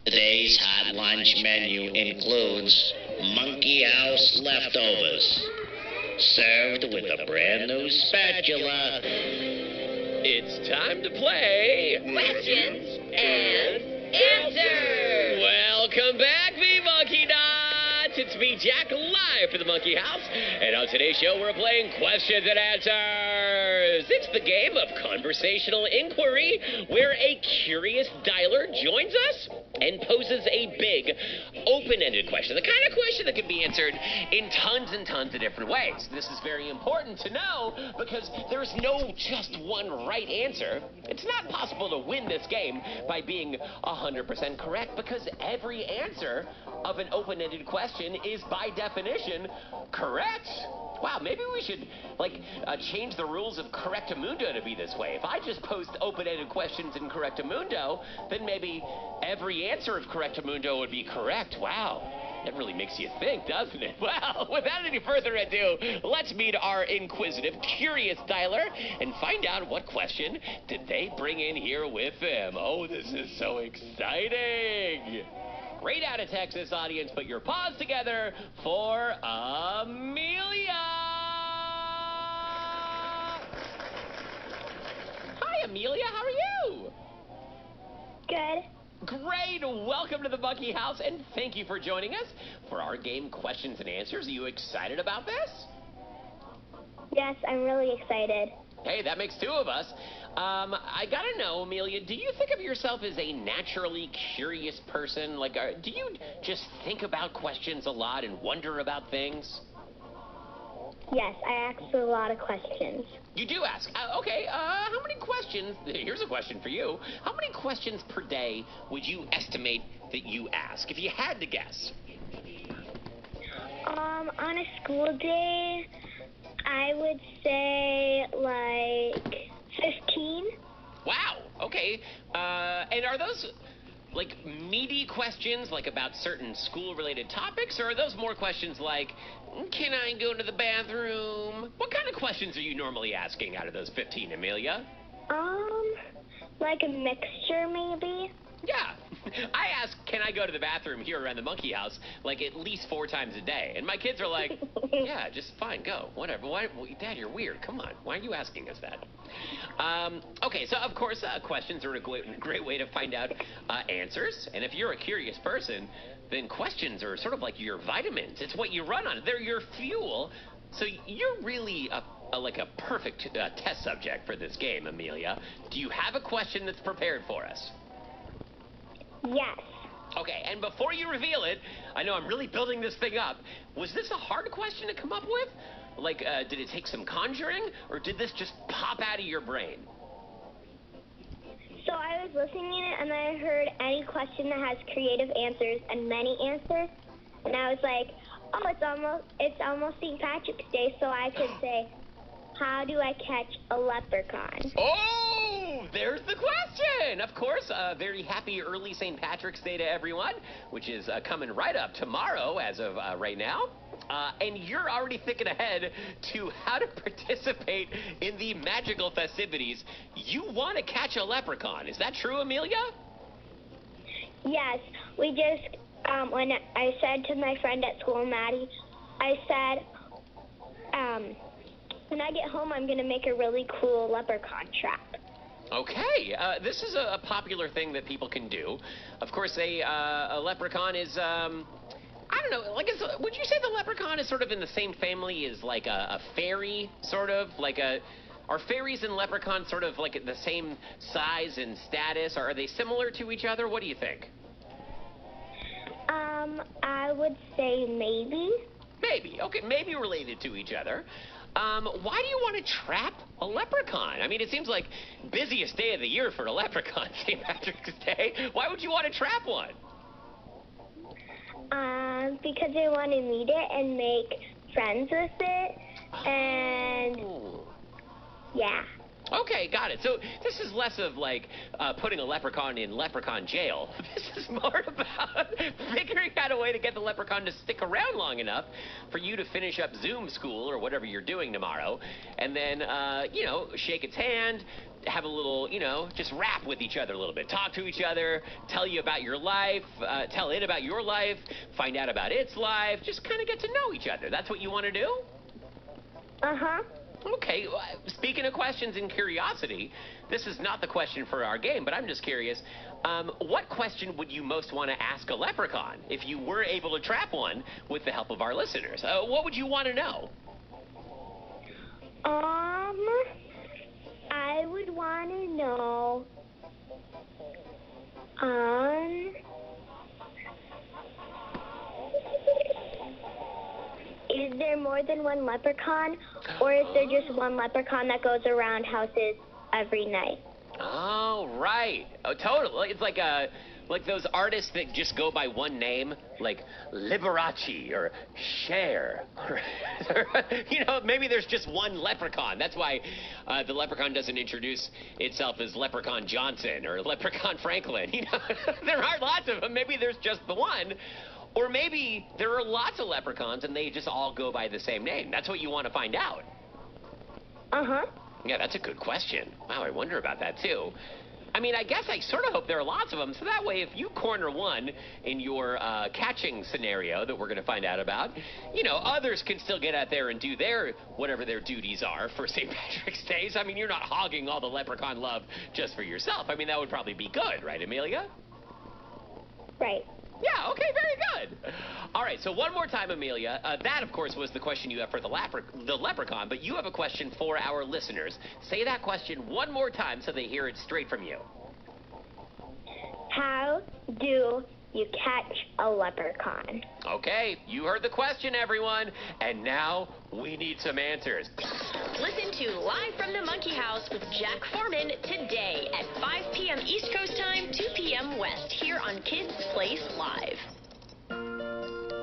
Today's hot lunch menu includes Monkey House leftovers, served with a brand new spatula. It's time to play Questions and Answers. Welcome back, me monkey nuts. It's me, Jack, live for the Monkey House. And on today's show, we're playing Questions and Answers. It's the game of conversational inquiry where a curious dialer joins us and poses a big, open-ended question. The kind of question that can be answered in tons and tons of different ways. This is very important to know because there's no just one right answer. It's not possible to win this game by being 100% correct because every answer of an open-ended question is by definition correct. Wow, maybe we should, change the rules of Correctamundo to be this way. If I just post open-ended questions in Correctamundo, then maybe every answer of Correctamundo would be correct. Wow, that really makes you think, doesn't it? Well, without any further ado, let's meet our inquisitive, curious dialer and find out what question did they bring in here with them. Oh, this is so exciting. Right out of Texas, audience, put your paws together for Amelia. Hi, Amelia. How are you? Good. Great. Welcome to the Monkey House, and thank you for joining us for our game Questions and Answers. Are you excited about this? Yes, I'm really excited. Hey, that makes two of us. I gotta know, Amelia, do you think of yourself as a naturally curious person? Do you just think about questions a lot and wonder about things? Yes, I ask a lot of questions. You do ask. Okay, how many questions, here's a question for you. How many questions per day would you estimate that you ask, if you had to guess? On a school day, I would say, 15. Wow, okay. And are those, meaty questions, about certain school-related topics, or are those more questions like, can I go to the bathroom? What kind of questions are you normally asking out of those 15, Amelia? Like a mixture, maybe. Yeah. I ask, can I go to the bathroom here around the Monkey House, at least 4 times a day. And my kids are like, yeah, just fine, go, whatever. Why, Dad, you're weird. Come on. Why are you asking us that? Okay, so, of course, questions are a great way to find out answers. And if you're a curious person, then questions are sort of like your vitamins. It's what you run on. They're your fuel. So you're really a perfect test subject for this game, Amelia. Do you have a question that's prepared for us? Yes. Okay, and before you reveal it, I know I'm really building this thing up. Was this a hard question to come up with? Did it take some conjuring, or did this just pop out of your brain? So I was listening to it, and I heard any question that has creative answers and many answers, and I was like, oh, it's almost St. Patrick's Day, so I could say, how do I catch a leprechaun? Oh, there's the question. Of course, very happy early St. Patrick's Day to everyone, which is coming right up tomorrow as of right now. And you're already thinking ahead to how to participate in the magical festivities. You want to catch a leprechaun. Is that true, Amelia? Yes. We just, when I said to my friend at school, Maddie, I said, when I get home, I'm going to make a really cool leprechaun trap. Okay, this is a popular thing that people can do. Of course, a leprechaun is, I don't know, would you say the leprechaun is sort of in the same family as a fairy, sort of? Are fairies and leprechauns sort of the same size and status? Or are they similar to each other? What do you think? I would say maybe. Maybe, okay, maybe related to each other. Why do you want to trap a leprechaun? I mean, it seems like busiest day of the year for a leprechaun, St. Patrick's Day. Why would you want to trap one? Because I want to meet it and make friends with it, and yeah. Okay, got it. So this is less of putting a leprechaun in leprechaun jail. This is more about figuring out a way to get the leprechaun to stick around long enough for you to finish up Zoom school or whatever you're doing tomorrow, and then, shake its hand, have a little, just rap with each other a little bit. Talk to each other, tell you about your life, tell it about your life, find out about its life, just kind of get to know each other. That's what you want to do? Uh-huh. Okay, speaking of questions and curiosity, this is not the question for our game, but I'm just curious. What question would you most want to ask a leprechaun if you were able to trap one with the help of our listeners? What would you want to know? I would want to know, is there more than one leprechaun, or is there just one leprechaun that goes around houses every night? Oh, right. Oh, totally. It's like those artists that just go by one name, like Liberace or Cher. Maybe there's just one leprechaun. That's why the leprechaun doesn't introduce itself as Leprechaun Johnson or Leprechaun Franklin. There are lots of them. Maybe there's just the one. Or maybe there are lots of leprechauns and they just all go by the same name. That's what you want to find out. Uh-huh. Yeah, that's a good question. Wow, I wonder about that too. I mean, I guess I sort of hope there are lots of them, so that way if you corner one in your catching scenario that we're going to find out about, others can still get out there and do whatever their duties are for St. Patrick's Day. I mean, you're not hogging all the leprechaun love just for yourself. I mean, that would probably be good, right, Amelia? Right. Yeah, okay, very good. All right, so one more time, Amelia. That, of course, was the question you have for the leprechaun, but you have a question for our listeners. Say that question one more time so they hear it straight from you. How do you catch a leprechaun? Okay, you heard the question, everyone, and now we need some answers. Listen to Live from the Monkey House with Jack Foreman today at 5 p.m. East Coast Time, 2 p.m. West, here on Kids Place Live.